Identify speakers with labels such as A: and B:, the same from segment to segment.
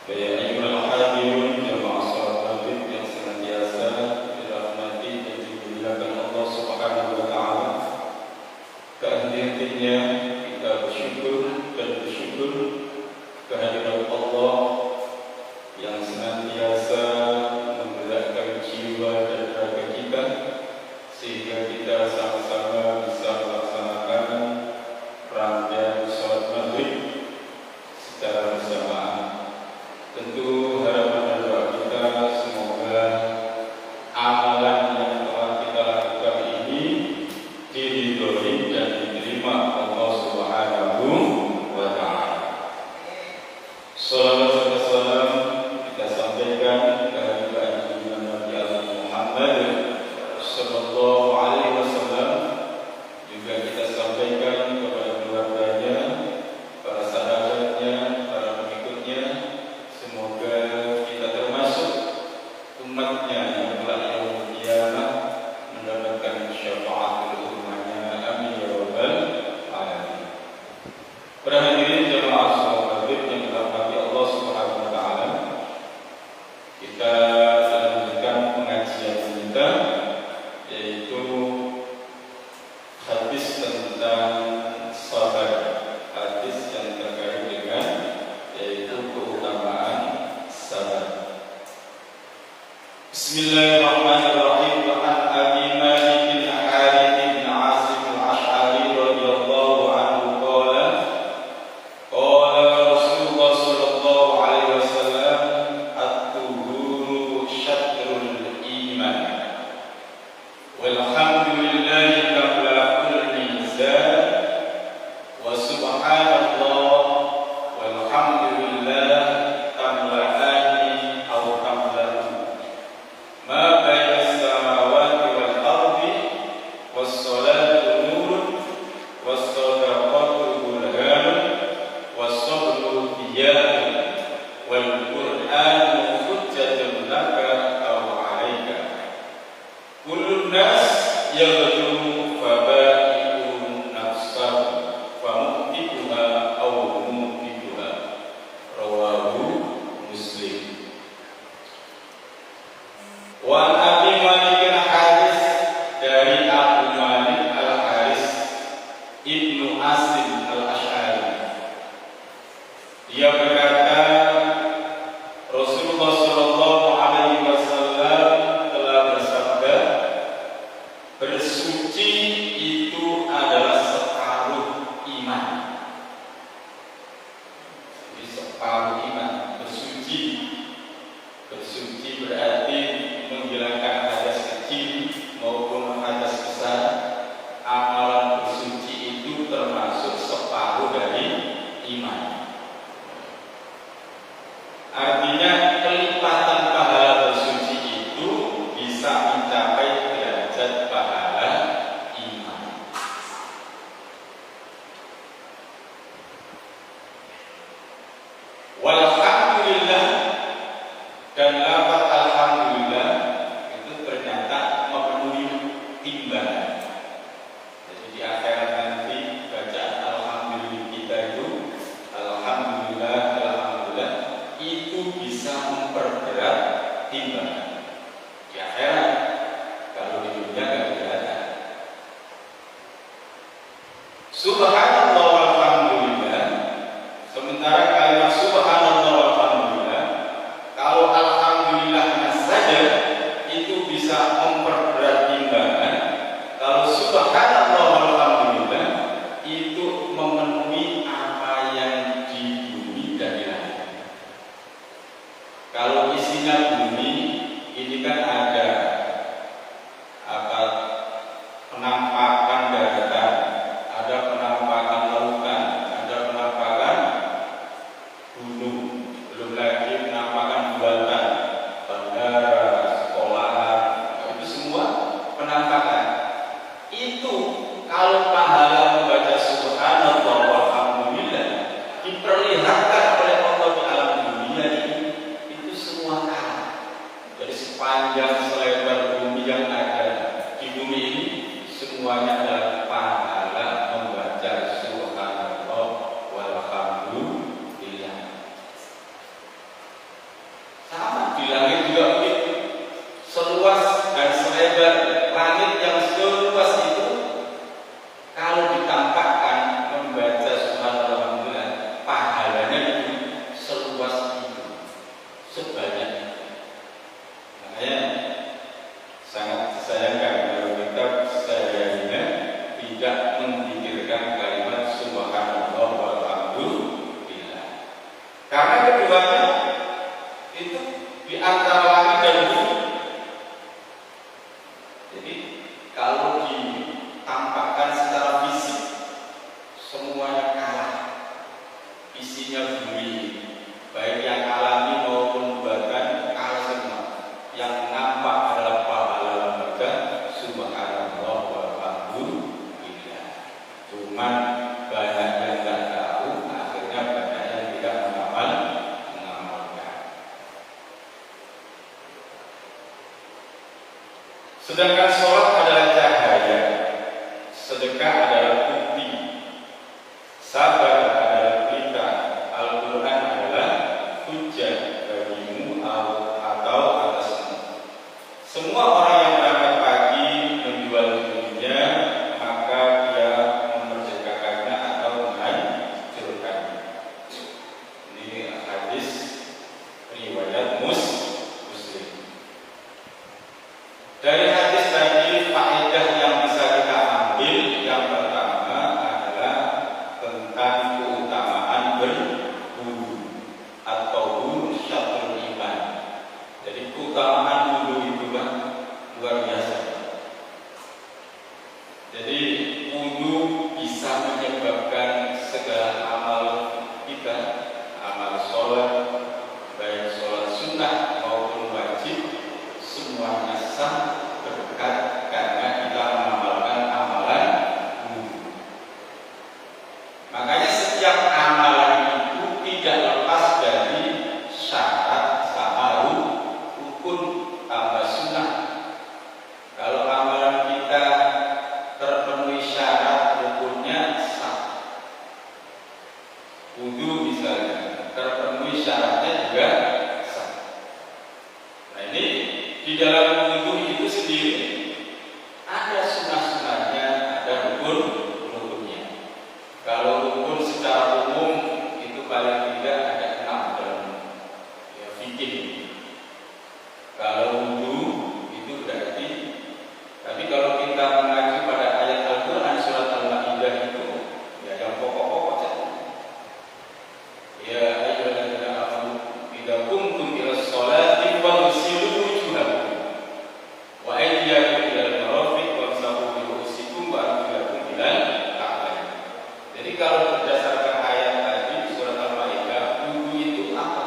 A: Ya ayyuhal hadirin jamaah salat maghrib yang senantiasa dirahmati dan dimuliakan Allah Subhanahu wa taala. Kehadirannya kita bersyukur dan bersyukur kehadiran Allah yang senantiasa menggerakkan jiwa dan raga kita sehingga kita sama-sama bisa melaksanakan rangkaian salat maghrib secara bersamaan. Tentu harapan dan doa kita semoga amalan yang telah kita lakukan ini diridhoi dan diterima Allah Subhanahu wa taala. Salawat serta salam kita sampaikan kehadiran Nabi Muhammad sallallahu alaihi wasallam, juga kita sampaikan kepada keluarganya, para sahabatnya, para pengikutnya. Semoga kita termasuk umatnya yang kelak yaumul qiyamah mendapatkan syafaat umatnya. Amin ya rabbal alamin. Para hadirin jemaah salat maghrib yang dirahmati Allah Subhanahu wa taala, kita lanjutkan pengajian kita, yaitu hadis tentang sabar, hadis yang terkait dengan yaitu keutamaan sabar. Bismillahirrahmanirrahim. Wa an Abi Malik bin Harith bin Asim al-Ash'ari radhiyallahu anhu qala qala Rasulullah sallallahu alaihi wasallam at-tuhuru syatrul iman walhamdulillahi qabla kulli mizan wa subhanallah walhamdulillah tamla'ani aw tamla'u ma baina as-samawati wal ardi was-salatu nurun was-sadaqatu burhanun was-sabru diyanun wal qur'anu hujjatun laka aw 'alaika kullun nas yaghdu faba'i'un nafsahu famutikuha aw mutikuha rawahu Muslim. Wa Abi Malik al-Haris, dari Abu Malik al-Haris Ibnu Asim al-Ash'ari, dia berkata Rasulullah sallallahu alaihi wasallam telah bersabda, bersuci itu adalah separuh iman. Jadi separuh iman, bersuci. Bersuci berarti menghilangkan hadas kecil maupun hadas besar. Amalan bersuci itu termasuk separuh dari iman. Artinya kelipatan pahala bersuci itu bisa mencapai derajat pahala iman. Walhamdulillah, dan lafaz alhamdulillah itu ternyata memenuhi timbangan. Jadi di akhirat nanti bacaan alhamdulillah kita itu alhamdulillah, alhamdulillah itu bisa memperberat timbangan di akhirat. Kalau di dunia nggak kelihatan. Subhanallah walhamdulillah, sementara kalimat subhanallah walhamdulillah, kalau alhamdulillahnya saja itu bisa memperberat timbangan. Kalau subhanallah walhamdulillah itu memenuhi apa yang di bumi dan di langit. Kalau isinya bumi, ini kan ada apa, penampakan daratan, ada penampakan lautan, ada penampakan gunung, belum lagi penampakan buatan, bandara, sekolahan, itu semua penampakan. Itu kalau pahala membaca subhanallah walhamdulillah diperlihatkan oleh Allah di alam dunia ini, itu semua kalah. Jadi sepanjang selebar bumi yang ada di bumi ini, semuanya adalah pahala membaca subhanallah walhamdulillah. seluas dan selebar langit yang seluas itu, kalau ditampakkan membaca subhanallah walhamdulillah, pahalanya itu seluas itu, sebanyak itu. Makanya sangat disayangkan kalau kita sehari-harinya tidak memikirkan kalimat subhanallah walhamdulillah. Karena keduanya itu di antara langit dan bumi. Jadi kalau ditampakkan secara fisik semuanya kalah, isinya bumi, baik yang alami maupun buatan kalah semua. Yang nampak adalah pahala lembaga subhanallah walhamdulillah. Cuman banyak yang tidak tahu, akhirnya banyak yang tidak mengamalkan. Sedangkan sholat adalah cahaya, sedekah adalah bukti, sabar adalah pelita, Al-Quran adalah hujjah bagimu atau atasmu. Semua orang yang berangkat pagi menjual dirinya, maka dia memerdekakannya atau menghancurkannya. Ini hadis riwayat Muslim. Dari hadis tadi, faedah yang bisa kita ambil yang pertama adalah tentang keutamaan berwudu atau wudu syatrul iman. Jadi keutamaan wudu itu kan luar biasa. Jadi wudu bisa menyebabkan segala amal kita, amal sholat, baik sholat sunnah maupun wajib, semuanya sah berkat karena kita mengamalkan amalan wudu. Makanya setiap amalan itu tidak lepas dari syarat sama rukun tambah sunnah. Kalau amalan kita terpenuhi syarat rukunnya sah. Wudu misalnya terpenuhi syaratnya juga sah. Nah ini di dalam wudu itu sendiri ada sunnah-sunnahnya, ada rukun-rukunnya. Kalau rukun secara umum itu paling tidak ada 6 dalam fikih. Kalau wudu itu berarti, tapi kalau kita mengaji pada ayat Al-Quran surat Al-Ma'idah itu ya yang pokok-pokok saja. Ya ayyuhalladzina amanu idza qumtum ilas sholati faghsilu wujuhakum wa aydiyakum ilal marafiq wamsahu bi ru'usikum wa arjulakum ilal ka'bayn. Jadi kalau berdasarkan ayat tadi surat Al-Maidah, wudu itu apa?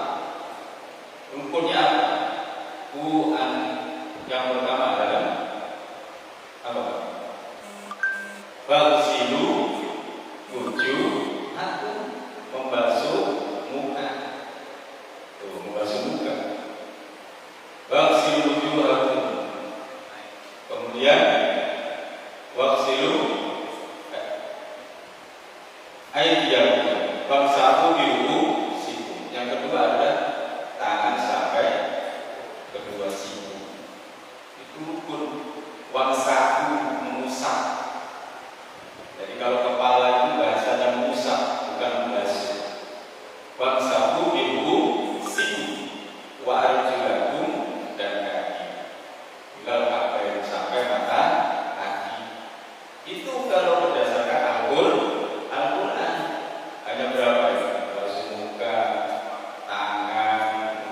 A: Rukunnya apa? Yang pertama adalah apa? Faghsilu wujuhakum, membasuh muka. Tuh, membasuh muka. Faghsilu wujuhakum. Kemudian waghsilu aydiyakum wamsahu bi ru'usikum. Yang kedua adalah tangan sampai kedua siku. Itu rukun. Wamsahu, mengusap. Jadi kalau kepala itu bahasanya mengusap, bukan membasuh. Wamsahu bi ru'usikum wa arjulakum, dan kaki. Ilal ka'bayn, sampai mata kaki. Itu kalau berdasarkan Al-Quran. Hanya berapa ya? Basuh muka, tangan,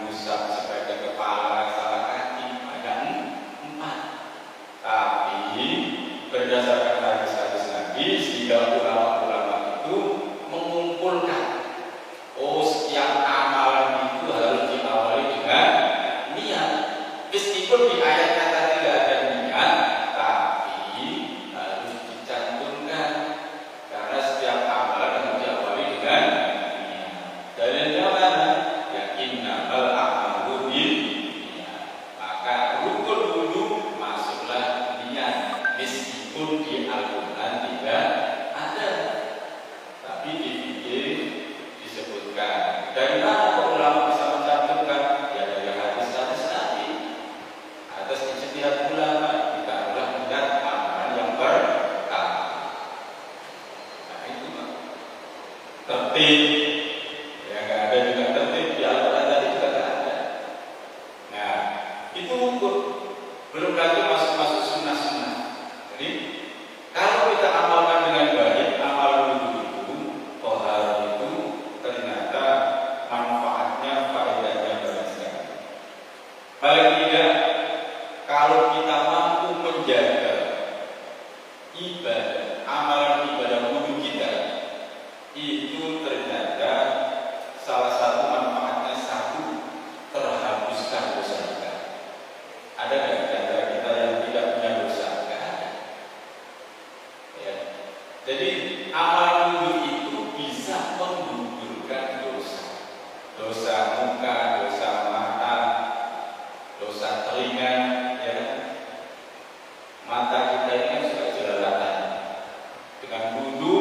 A: mengusap sampai ke kepala, sama kaki. Ada 4. Tapi berdasarkan hadis-hadis Nabi, sehingga ulama-ulama itu mengumpulkan, setiap amalan itu harus diawali dengan niat. Meskipun di ayat kata tidak ada niat, tapi harus dicantumkan karena setiap amalan harus diawali dengan niat. Dalilnya mana? Ya innamal a'malu binniyat. Maka rukun wudu masuklah niat, meskipun di Al-Quran tidak ada, tapi di fikih disebutkan. Dari mana ulama bisa mencantumkan? Ya dari hadis-hadis Nabi. Atas Paling tidak kalau kita mampu menjaga ibadah, amalan ibadah wudhu kita, itu ternyata salah satu manfaatnya terhapuskan dosa kita. Ada nggak di antara kita yang tidak punya dosa? Nggak ada. Ya. Jadi amalan wudhu itu bisa menggugurkan dosa, dosa muka, dosa mata, dosa telinga, ya. Mata kita ini kan suka jelalatan. Dengan wudhu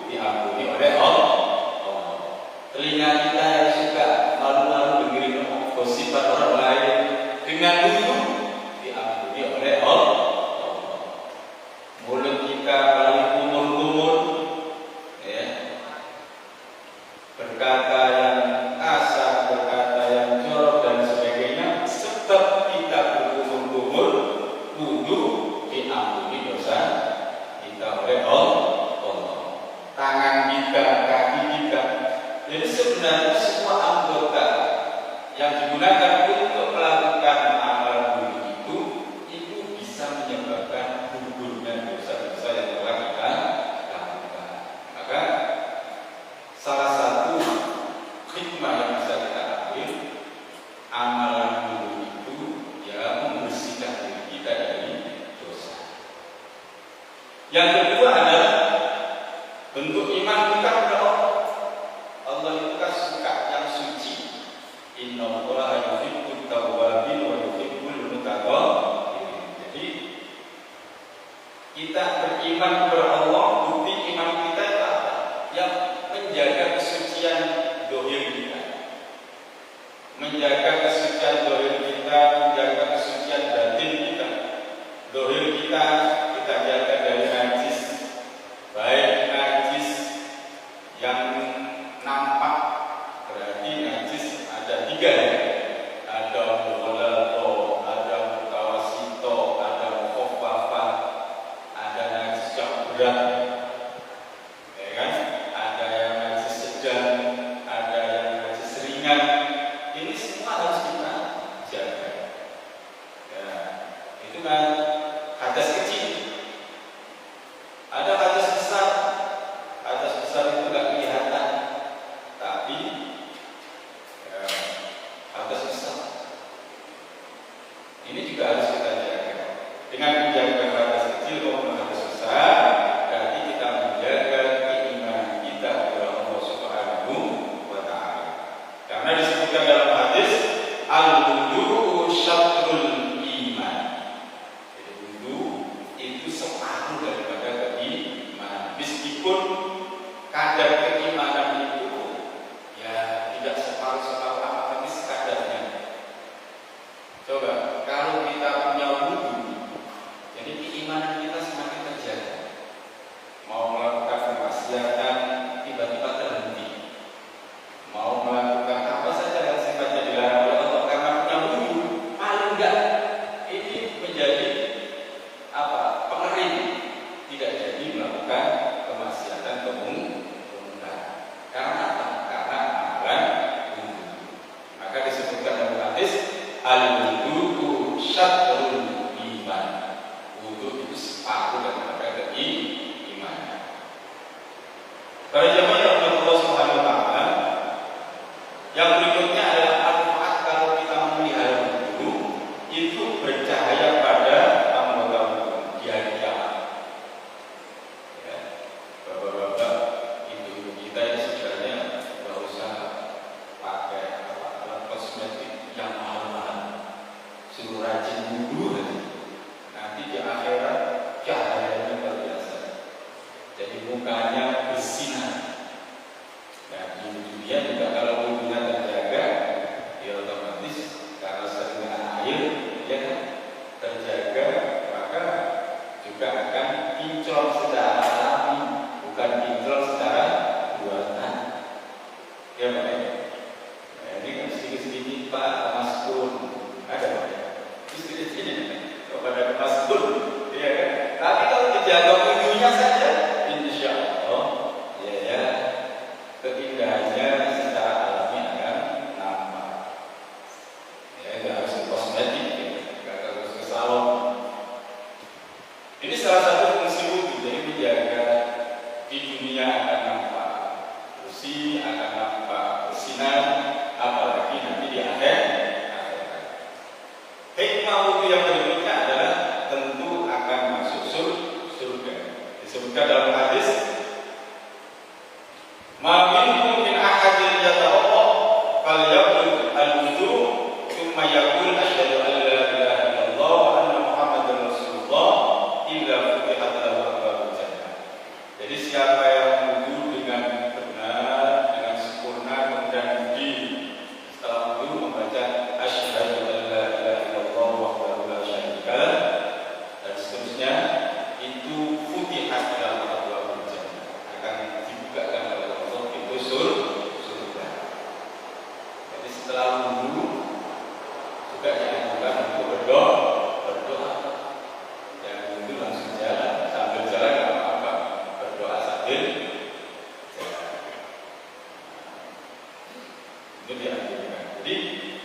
A: diampuni oleh Allah. Telinga kita yang suka malu-malu dengerin gosipan orang lain, dengan wudhu diampuni oleh Allah. Mulut kita paling kumur-kumur, ya. Berkata yang kasar, berkata yang jorok dan sebagainya, sebab kita berkumur-kumur, wudhu diampuni dosa kita oleh Allah. Tangan kita, kaki kita. Jadi sebenarnya semua anggota yang digunakan untuk melakukan amalan wudhu itu bisa menyebabkan gugurnya dosa-dosa yang telah kita lakukan. Maka salah satu hikmah yang bisa kita ambil, amalan wudhu itu ya membersihkan diri kita dari dosa. Yang kedua adalah bentuk iman kita kepada Allah. Allah itu kan suka yang suci. Innallaha yuhibbut tawwabin wa yuhibbul mutatahhirin. Jadi kita beriman kepada Allah, bukti iman kita itu apa? Yang menjaga kesucian zahir kita, menjaga kesucian zahir kita, menjaga kesucian batin kita. Zahir kita jaga dari najis, baik najis yang nampak, berarti najis ada 3 ya. Ada mughallaqah, ada mutawasito, ada mukhaffafah, ada najis yang berat, ya kan? Ada yang najis sedang, ada yang najis ringan. Ini semua harus kita jaga. Ya, itu kan hadas kecil. Ada hadas besar. Hadas besar itu nggak kelihatan, tapi ya, hadas besar ini juga harus kita jaga. Dengan menjaga hadas kecil maupun hadas besar, berarti kita menjaga keimanan kita kepada Allah Subhanahu wa Ta'ala. Karena disebutkan dalam hadis, al-wudhu syatrul iman. Jadi wudhu itu separuh daripada keimanan. Meskipun kadar keimanan itu ya tidak separuh-separuh apa, tapi sekadarnya. Coba kalau kita punya wudhu, jadi keimanan kita semakin terjaga. Mau melakukan kemaksiatan tiba-tiba terhenti, mau melakukan apa saja yang sifatnya dilarang oleh Allah karena punya wudhu, paling enggak ini menjadi apa? Pengering, tidak jadi melakukan kemaksiatan kemungkaran. Karena apa? Karena amalan wudhu. Maka disebutkan dalam hadis, al-wudhu syatrul iman. Wudhu itu separuh daripada keimanan. Para jemaah yang Allah Subhanahu wa Ta'ala, yang berikutnya adalah manfaat kalau kita memelihara wudhu itu bercahaya pada anggota wudhu di hari kiamat. Ya, bapak-bapak, ibu-ibu kita ini sebenarnya nggak usah pakai alat kosmetik yang mahal-mahal, suruh rajin wudhu nanti di akhirat cahayanya luar biasa. Jadi mukanya bersinar. Nah di dunia juga kalau wudhunya terjaga, ya otomatis karena sering dengan air, ya kan, terjaga, maka juga akan kinclong secara alami, bukan kinclong secara buatan. Ya Pak. Nah, ini kan sedikit-sedikit Pak Maskun, ada Pak ya? Sedikit-sedikit kepada Maskun, ya kan? Tapi kalau dijaga wudhunya saja, insya Allah, ya, keindahannya secara alami akan nampak. Ya, nggak harus kosmetik.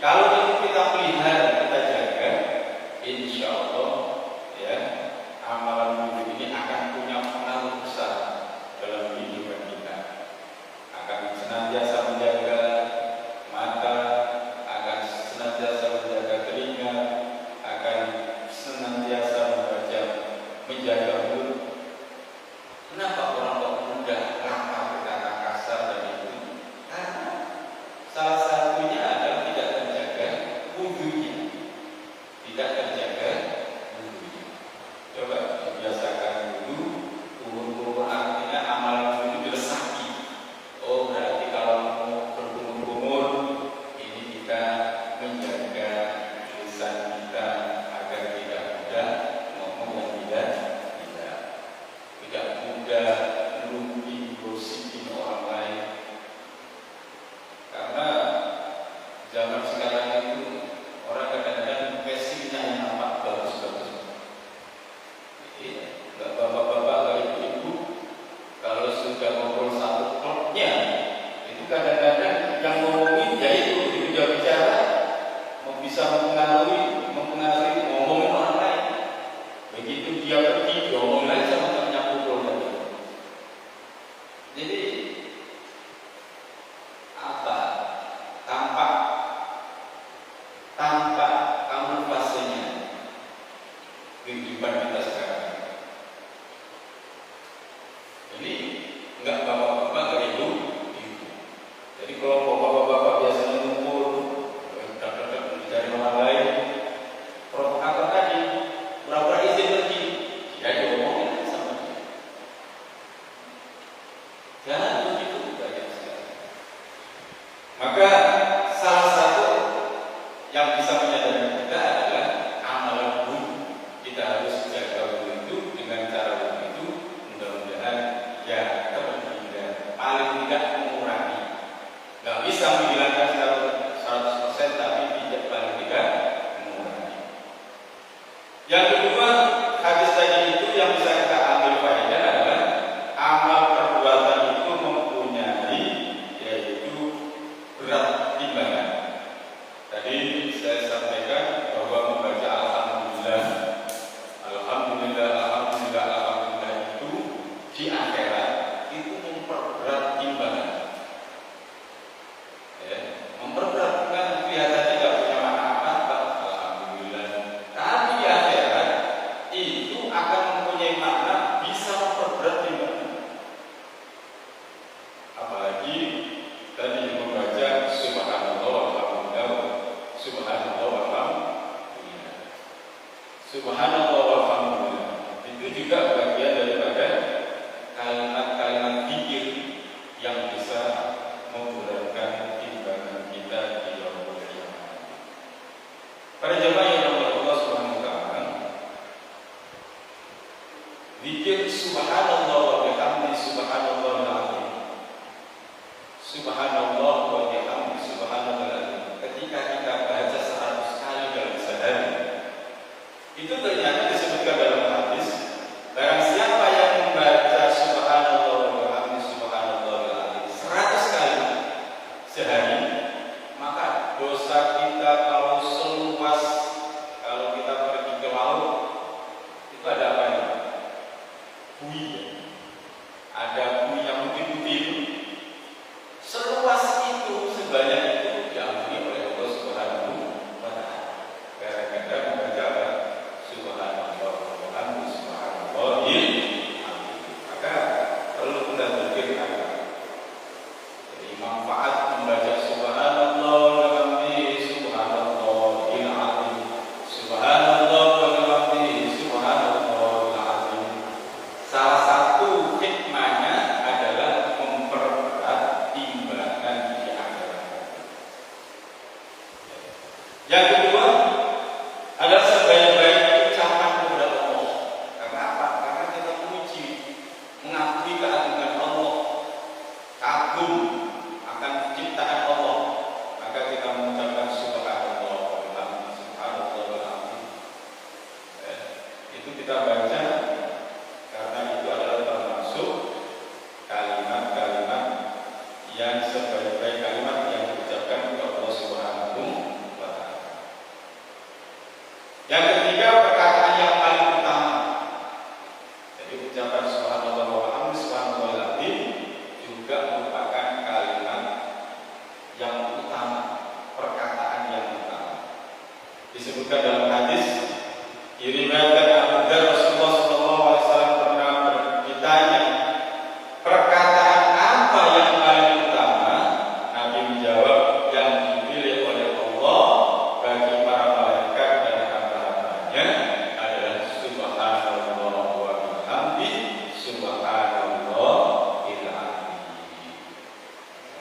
A: Kalau itu kita pelihara, kita jaga, insya Allah ya amalan wudhu ini akan punya pengaruh besar dalam kehidupan kita. Akan senantiasa menjaga mata, akan senantiasa menjaga telinga, akan senantiasa menjaga mulut. Kenapa orang kok mudah lapar berkata kasar dan itu? Karena salah satunya adalah tidak terjaga wudhunya, tidak terjaga wudhunya. Coba dibiasakan dulu, kumur-kumur artinya amalan wudhu diresapi. Oh berarti kalau mau berkumur-kumur, ini kita menjaga lisan kita agar tidak mudah ngomong yang tidak mudah melumping gosipin orang lain. Karena zaman sekarang itu orang kadang-kadang passionnya yang nampak bagus-bagus. Jadi nggak bapak-bapak, nggak ibu-ibu, kalau sudah ngobrol satu klubnya, itu kadang-kadang yang ngomongin ya itu dia bicara, mau bisa mempengaruhi ngomongin orang lain. Begitu dia pergi, diomongin lagi sama temannya pukul lagi. Jadi apa? Tanpa kamuflasenya kehidupan kita sekarang. Ini enggak bapak-bapak, enggak ibu. Jadi kalau bapak-bapak biasanya ngumpul, mencari orang lain, provokator tadi, pura-pura izin pergi, dia diomongin sama dia. Jangan begitu banyak sekali. Maka salah satu yang bisa menyadarkan kita adalah amalan wudhu. Kita harus jaga wudhu itu dengan cara wudhu itu mudah-mudahan ya terhindar, paling tidak mengurangi. Gak bisa menghilangkan 100%, tapi tidak paling tidak mengurangi. Yang kedua, hadis tadi itu yang bisa kita ambil faedah adalah amal perbuatan itu mempunyai yaitu berat timbangan. Tadi saya sampaikan bahwa membaca alhamdulillah itu di akhirat itu memperberat timbangan. Ya, memperberat kan kelihatannya tidak punya makna apa, alhamdulillah. Tapi di akhirat itu akan mempunyai makna bisa memperberat timbangan. Apalagi tadi membaca subhanallah walhamdulillah, subhanallah walhamdulillah, subhanallah walhamdulillah, itu juga bagian daripada kalimat-kalimat zikir yang bisa memberatkan timbangan kita di yaumul qiyamah. Para jemaah yang dirahmati Allah Subhanahu wa taala, zikir subhanallah wa bihamdi subhanallahil azim, subhanallah wa bihamdi subhanallahil azim, ketika kita baca 100 kali dalam sehari, itu ternyata disebutkan dalam hadis, barang siapa yang membaca subhanallah wa bihamdi subhanallahil azim 100 kali sehari, maka dosa kita kalau seluas, kalau kita pergi ke laut, itu ada apa ya? Bui. Ada bui yang putih-putih. Seluas itu, sebanyak itu diampuni oleh Allah Subhanahu wa taala. Gara-gara membaca subhanallah wa bihamdi subhanallahil azim. Maka perlu kita pikirkan. Jadi manfaat membaca subhanallah wa bihamdi subhanallahil azim. Subhanallah wa bihamdi subhanallahil azim. Salah satu hikmahnya adalah memperberat timbangan di akhirat. Yang kedua adalah sebaik-baik ucapan kepada Allah. Karena apa? Karena kita memuji, mengakui keagungan Allah, kagum akan ciptaan Allah, maka kita mengucapkan subhanallah wa bihamdi subhanallahil azim. Itu kita baca karena itu adalah termasuk kalimat-kalimat yang sebaik-baik kalimat yang diucapkan kepada Allah Subhanahu wa Disebutkan dalam hadis diriwayatkan Abu Dzar, Rasulullah SAW pernah ditanya, perkataan apa yang paling utama? Nabi menjawab, yang dipilih oleh Allah bagi para malaikat dan hamba-hambanya adalah subhanallah wa bihamdi subhanallahil azim.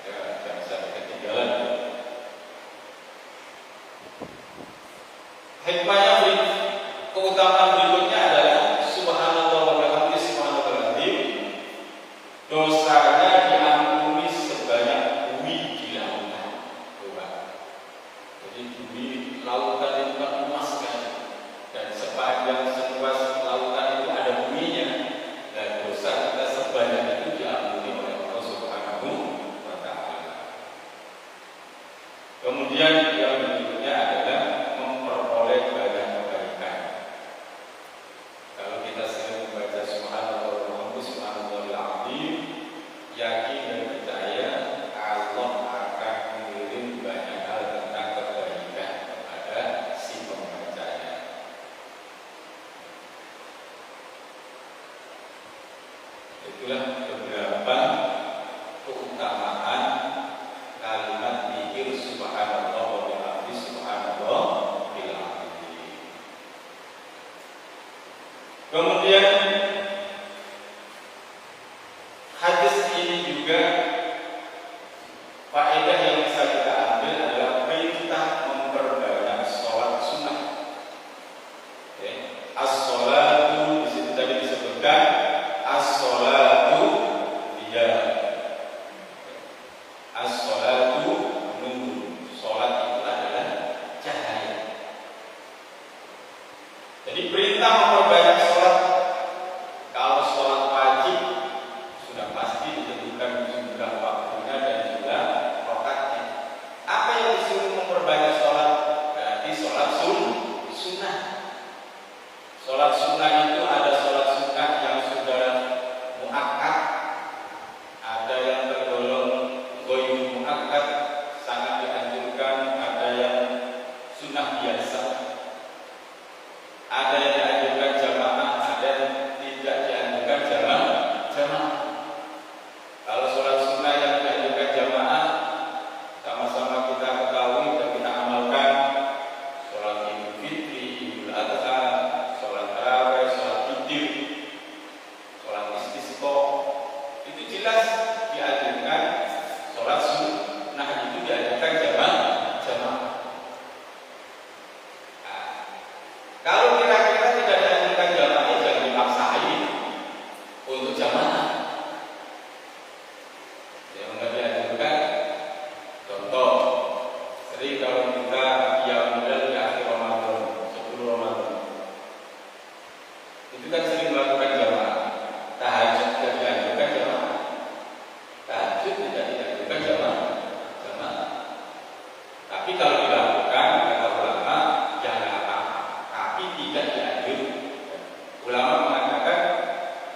A: Jangan sampai ketinggalan. Hikmahnya keutamaan berikutnya adalah subhanallah wa bihamdi subhanallahil azim. Dosanya diampuni sebanyak bumi di lautan. Coba. Jadi bumi lautan itu kan luas sekali, dan sepanjang seluas lautan itu ada buminya, dan dosa kita sebanyak itu diampuni oleh Allah Subhanahu wa Ta'ala. Kemudian yang berikutnya adalah memperoleh banyak kebaikan. Kalau kita sering membaca subhanallah wa bihamdi subhanallahil azim, yakin dan percaya Allah akan mengirim banyak hal tentang kebaikan kepada si pembacanya. Itulah beberapa keutamaan kalimat zikir subhanallah wa bihamdi subhanallahil azim. Kemudian hadis ini juga faedah yang bisa kita ambil adalah perintah memperbanyak sholat sunnah. As-sholatu, di situ tadi disebutkan as-sholatu dia. As-sholatu nur. Sholat itu adalah cahaya. Jadi perintah memperbanyak sholat. Kalau sholat wajib sudah pasti ditentukan jumlah waktunya dan jumlah rakaatnya. Apa yang disuruh memperbanyak sholat? Berarti sholat sunnah. Sholat sunnah itu ada sholat sunnah yang sudah muakkad, ada yang tergolong ghairu muakkad, sangat dianjurkan, ada yang sunnah biasa, ada yang dianjurkan jamaah, ada yang tidak dianjurkan jamaah. Kalau sholat sunnah yang dianjurkan jamaah, sama-sama kita ketahui dan kita amalkan, sholat Idul Fitri, Idul Adha, sholat tarawih, sholat witir, sholat istisqa, itu jelas dianjurkan. Sholat sunnah itu dianjurkan jamaah. Kalau kira-kira tidak dianjurkan jamaah, jangan dipaksain untuk jamaah. Yang tidak dianjurkan, contoh, sering kalau kita qiyamul di akhir Ramadan, 10 Ramadan, itu kan sering melakukan jamaah. Tahajud tidak dianjurkan jamaah. Tahajud tidak dianjurkan jamaah. Tapi kalau dilakukan, kata ulama, jangan apa-apa. Tapi tidak dianjurkan. Ulama mengatakan,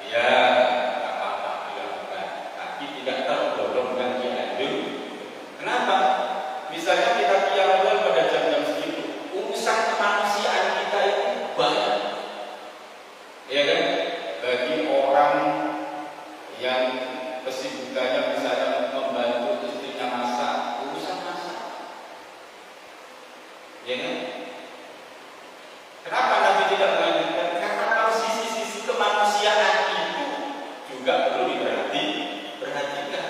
A: ya tidak apa-apa dilakukan, tapi tidak terdorong dan dianjurkan. Kenapa? Misalnya kita qiyamul pada jam-jam segitu, urusan kemanusiaan kita itu banyak, ya kan? Bagi orang yang kesibukannya misalnya membantu istrinya masak, urusan masak, ya kan? Kenapa Nabi tidak menganjurkan? Karena kalau sisi-sisi kemanusiaan itu juga perlu diperhatikan.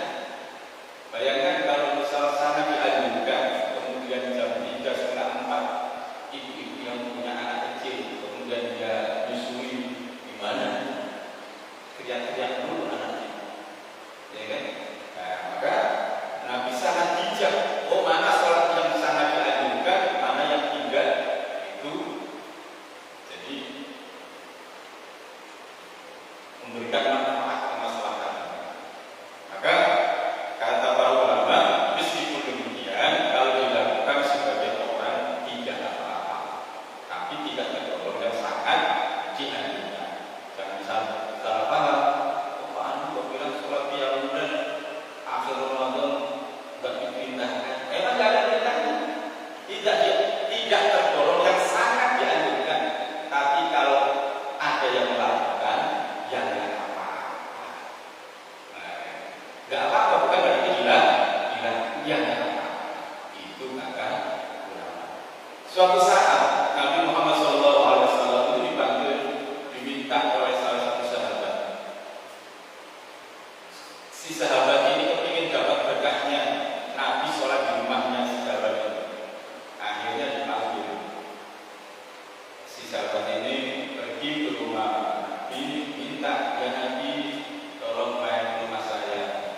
A: Bayangkan kalau misal sana dianjurkan, kemudian jam 3:30 ibu-ibu yang punya anak kecil, kemudian dia nyusui, gimana? Teriak-teriak dulu anaknya, ya kan? Nah, maka Nabi sangat bijak. Oh, mana sholat yang sangat dianjurkan, mana yang tidak, itu Suatu saat Nabi Muhammad SAW itu dipanggil, diminta oleh salah satu sahabat. Si sahabat ini ingin dapat berkahnya Nabi sholat di rumahnya si sahabat ini. Akhirnya dipanggil. Si sahabat ini pergi ke rumah Nabi, minta, ya Nabi, tolong main ke rumah saya.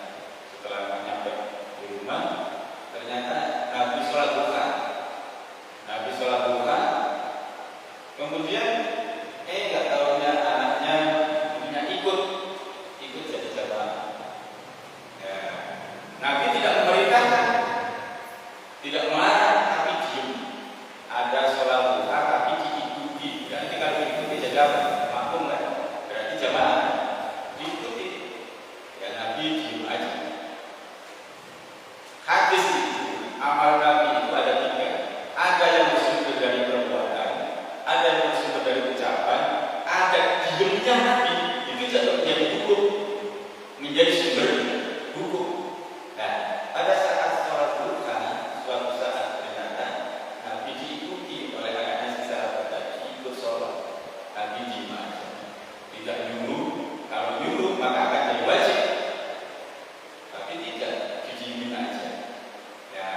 A: Setelah nyampe di rumah, ternyata Nabi sholat duha. Nabi sholat duha, kemudian nggak tahunya anaknya ikut jadi jamaah. Ya. Nabi tidak memerintahkan, tidak melarang, tapi diam. Ada sholat duha tapi diikuti. Nanti kalau diikuti jadi apa? Makmum kan? Berarti jamaah diikuti. Ya Nabi diam aja. Hadis itu, amal Nabi itu ada 3. Ada yang bersumber dari perbuatan, ada yang bersumber dari ucapan, ada diamnya Nabi itu jatuh menjadi hukum, menjadi sumber hukum. Nah, pada saat sholat duha, suatu saat ternyata Nabi diikuti oleh anaknya si sahabat tadi, ikut sholat. Nabi diam aja, tidak nyuruh. Kalau nyuruh maka akan jadi wajib, tapi tidak, didiamin aja. Ya,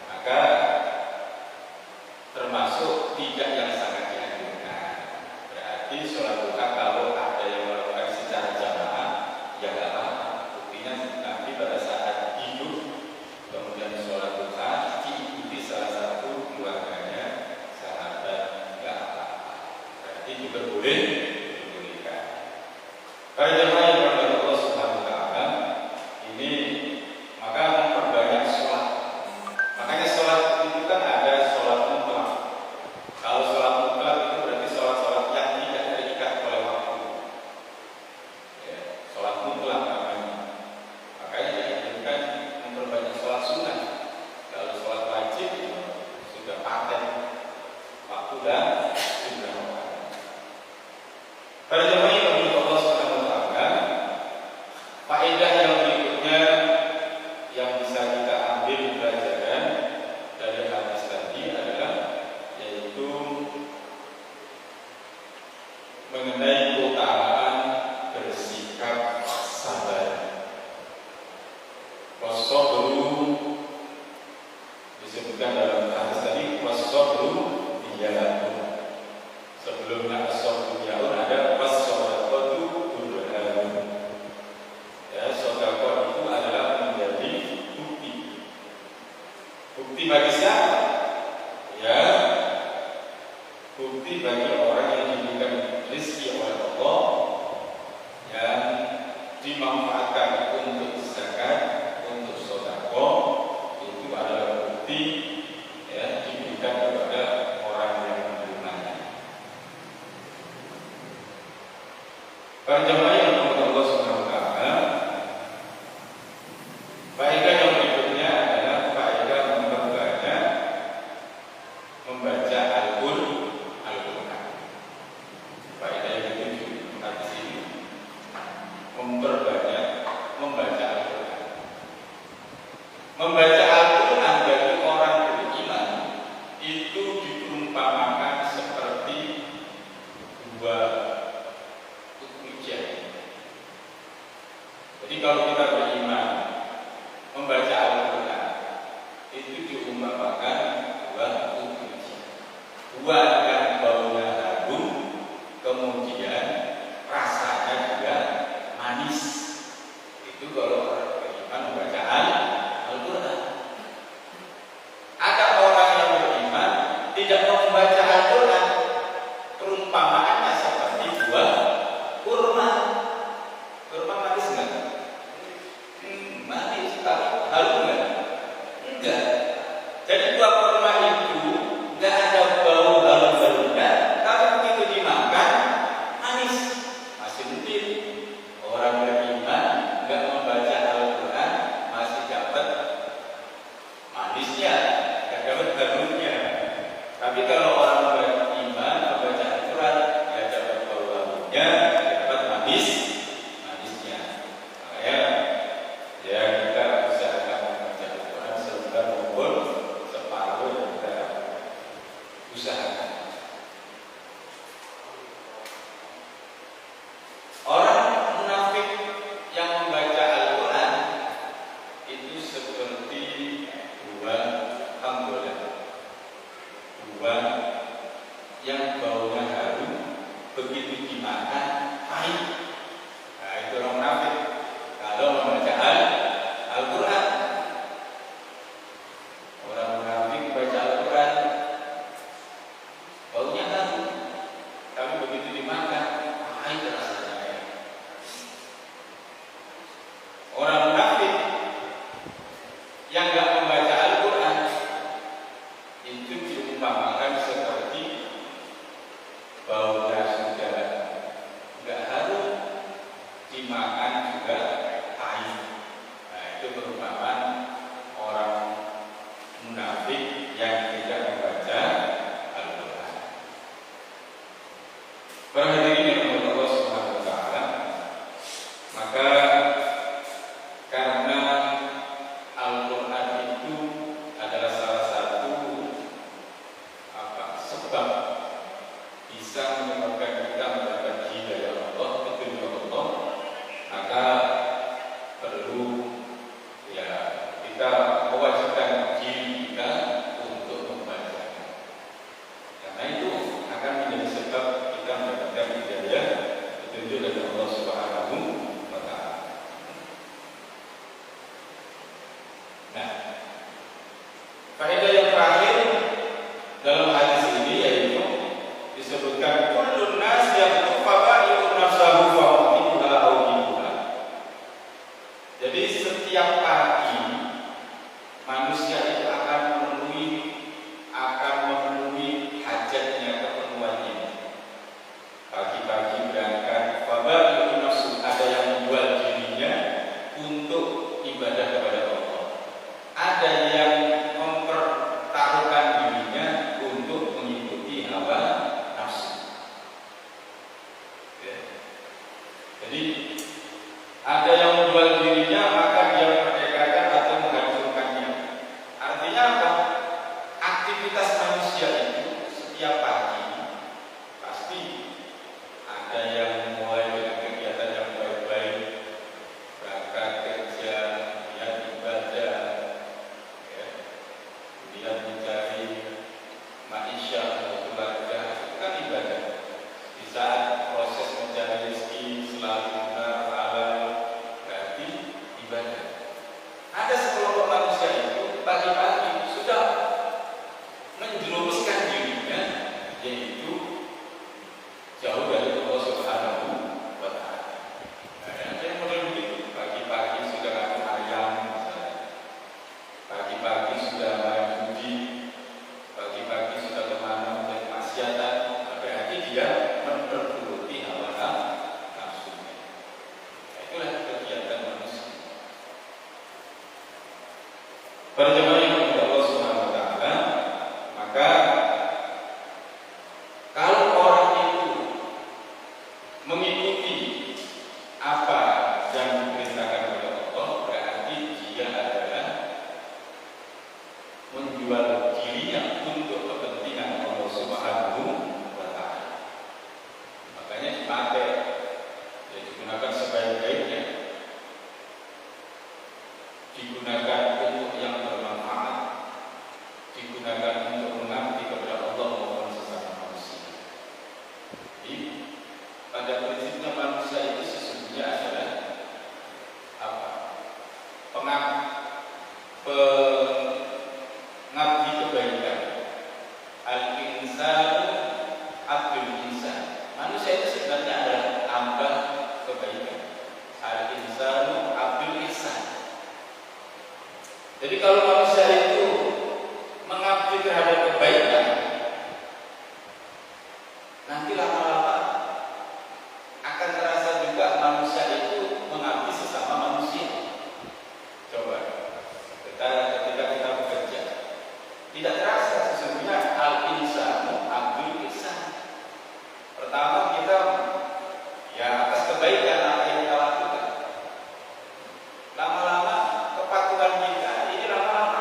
A: maka termasuk 3 yang sangat dianjurkan. Berarti sholat duha kalau ada yang melakukan secara jamaah, ya nggak apa-apa. Buktinya Nabi pada saat hidup kemudian sholat duha diikuti salah satu keluarganya, sahabat, nggak apa-apa. Berarti juga boleh dibolehkan. Para jamaah yang berdoa Allah Subhanahu Wa Taala, ini maka memperbanyak sholat. Makanya sholat itu kan ada sholat mutlak. Kalau sholat mutlak itu berarti sholat-sholat yang tidak terikat oleh waktu. Ya, sholat mutlak namanya. Makanya dianjurkan memperbanyak sholat sunnah. Kalau sholat wajib sudah paten waktu dan sudah paten. Para jemaah yang berdoa Allah Subhanahu Wa Taala, faedah yang berikutnya yang bisa kita ambil pelajaran dari hadis tadi adalah yaitu mengenai keutamaan bersikap sabar. Wasabru disebutkan dalam hadis tadi, wasabru diyalatu. Sebelumnya as-sabru diyalun ada was-sadaqatu burhanun. Ya, sedekah itu adalah menjadi bukti. Bukti bagi siapa? Ya, bukti bagi orang yang diberikan rezeki oleh Allah, yang dimanfaatkan untuk zakat, untuk sedekah, itu adalah bukti ya diberikan kepada orang yang menerimanya. Para jemaah yang dirahmati Allah Subhanahu Wa Taala, faedah yang berikutnya adalah faedah memperbanyak membaca Al-Quran. Faedah yang ketujuh hadis ini, memperbanyak membaca Al-Quran. Membaca Al-Quran bagi orang beriman itu diperumpamakan seperti 2 hujan. Jadi kalau kita beriman membaca Al-Quran itu diumpamakan 2 hujan. 2 akan baunya harum, kemudian rasanya juga manis. Itu kalau orang beriman membaca Al-Quran. Ada orang yang beriman tidak mau membaca Al-Quran, perumpamaannya seperti 2 kurma. Kurma manis nggak? Manis, tapi harum nggak? Enggak. Jadi 2 kurma itu nggak ada bau harum-harumnya, tapi begitu dimakan manis, masih lentir. Orang beriman nggak membaca Al-Quran masih dapat manisnya, nggak dapat harumnya. Tapi kalau orang beriman membaca Al-Quran, ya dapat bau harumnya, dapat manisnya. Makanya ya kita usahakan membaca Al-Quran sebentar maupun separuh yang kita tumbuhan yang baunya harum, begitu dimakan pahit. Nah, itu orang munafik. Kalau membaca Al-Quran, orang munafik baca Al-Quran baunya harum, tapi begitu dimakan pahit rasanya. Orang munafik yang nggak membaca Al-Quran itu diumpamakan seperti baunya sudah nggak harum, dimakan juga pahit. Nah, itu perumpamaan orang munafik yang tidak membaca Al-Quran. Para hadirin yang dirahmati Allah Subhanahu wa taala, maka karena Al-Quran itu adalah salah satu sebab bisa menyebabkan kita mendapat hidayah Allah, petunjuk Allah, maka perlu ya kita mewajibkan diri kita untuk membaca. Karena itu akan menjadi sebab kita mendapatkan hidayah, petunjuk dari Allah Subhanahu wa taala. Nah, faedah yang terakhir dalam hadis ini yaitu disebutkan kullun nas yaqtu fabai'un nafsahu fa uhibuha aw uhibuha. Jadi setiap pagi manusia itu akan memenuhi hajatnya, keperluannya. Pagi-pagi berangkat fabai'un nafsu, ada yang menjual dirinya untuk ibadah kepada Allah. Ada yang mempertaruhkan dirinya untuk mengikuti hawa nafsu. Ya. Jadi ada yang menjual dirinya maka dia merdekakan atau menghancurkannya. Artinya apa? Aktivitas manusia itu setiap pagi pasti ada yang mulai dengan kegiatan yang baik-baik, berangkat kerja, kemudian ibadah, ya, kemudian mencari maisha untuk keluarga, itu kan ibadah. Di saat proses mencari rezeki selalu benar halal, berarti ibadah. Ada sekelompok manusia itu pagi-pagi sudah menjerumuskan dirinya, yaitu jauh dari Allah Subhanahu wa taala. Nah, yang saya model begitu, pagi-pagi sudah ngaku ayam misalnya. Pagi-pagi sudah main judi, pagi-pagi sudah kemana mencari maksiatan, berarti dia menuruti hawa nafsunya. Nah, itulah kegiatan manusia. Para jemaah yang dimuliakan Allah Subhanahu wa taala, maka kalau orang itu mengikuti apa yang diperintahkan oleh Allah, berarti dia adalah menjual dirinya untuk kepentingan Allah Subhanahu wa taala. Makanya dipakai, ya, digunakan sebaik-baiknya, digunakan untuk yang bermanfaat, digunakan untuk mengabdi kepada Allah maupun sesama manusia. Jadi pada prinsipnya manusia itu sesungguhnya adalah apa? Pengabdi kebaikan. Al-insanu abdul insan. Manusia itu sebenarnya adalah hamba kebaikan. Al-insanu abdul ihsan. Jadi kalau manusia itu mengabdi terhadap kebaikan, nanti lama-lama akan terasa juga manusia itu mengabdi sesama manusia. Coba ketika kita bekerja, tidak terasa sesungguhnya al-insanu abdul ihsan. Pertama kita ya atas kebaikan apa yang kita lakukan. Lama-lama kepatuhan kita ini lama-lama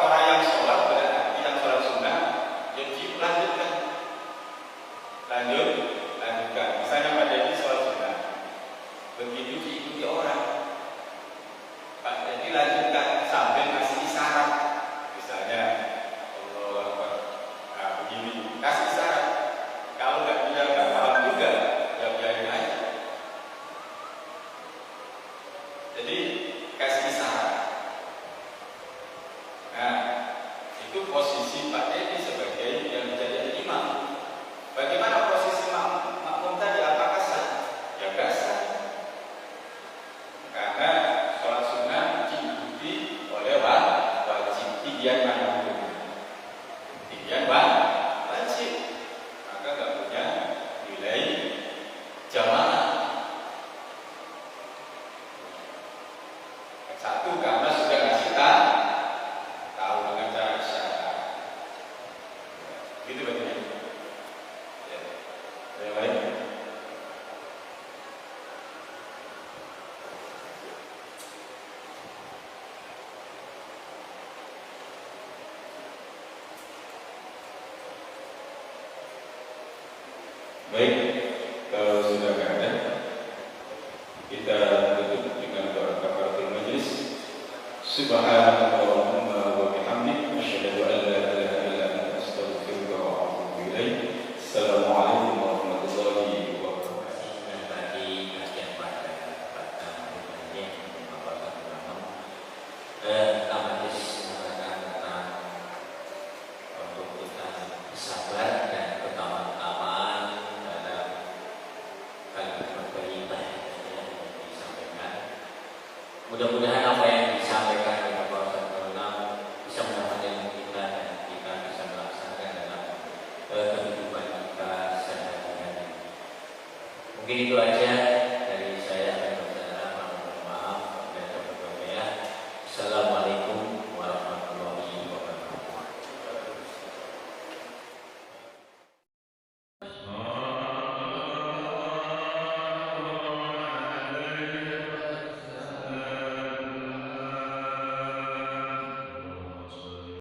A: orang yang sholat berarti yang sholat sunnah, ya dilanjutkan, lanjutkan. Misalnya Pak Dedi sholat sunnah, begitu diikuti orang, Pak Dedi lanjutkan sambil kasih isyarat, misalnya Allah Akbar, nah begini, kasih isyarat. Kalau nggak paham juga, ya biarin aja. Jadi kasih isyarat. Nah, itu posisi Pak Dedi sebagai yang menjadi imam. Bagaimana posisi makmum tadi? Apakah sah? Ya nggak sah. Karena sholat sunnah diikuti oleh wajib. Tinggian mana itu? Tinggian wajib. Maka nggak punya nilai jamaah. Satu, karena sudah ngasih tahu dengan cara isyarat. Gitu bagaimana? Ya. Yang lain? Baik, kalau sudah nggak ada, kita tutup dengan doa kafaratul majlis. Subhanallahumma wa bihamdik, asyhadu an la ilaha illa anta, astaghfiruka wa atubu ilaik. Assalamualaikum warahmatullahi wabarakatuh.
B: Bagi kajian pada yang memaparkan ulama, Kamatis mengatakan tentang untuk kita bersabar dan bertaman-taman dalam kalimat berbahagia yang disampaikan. Mudah-mudahan apa yang disampaikan oleh Bapak Ustaz bisa mendapatkan ilmu kita dan kita bisa melaksanakan dalam kehidupan kita sehari-hari. Mungkin itu aja.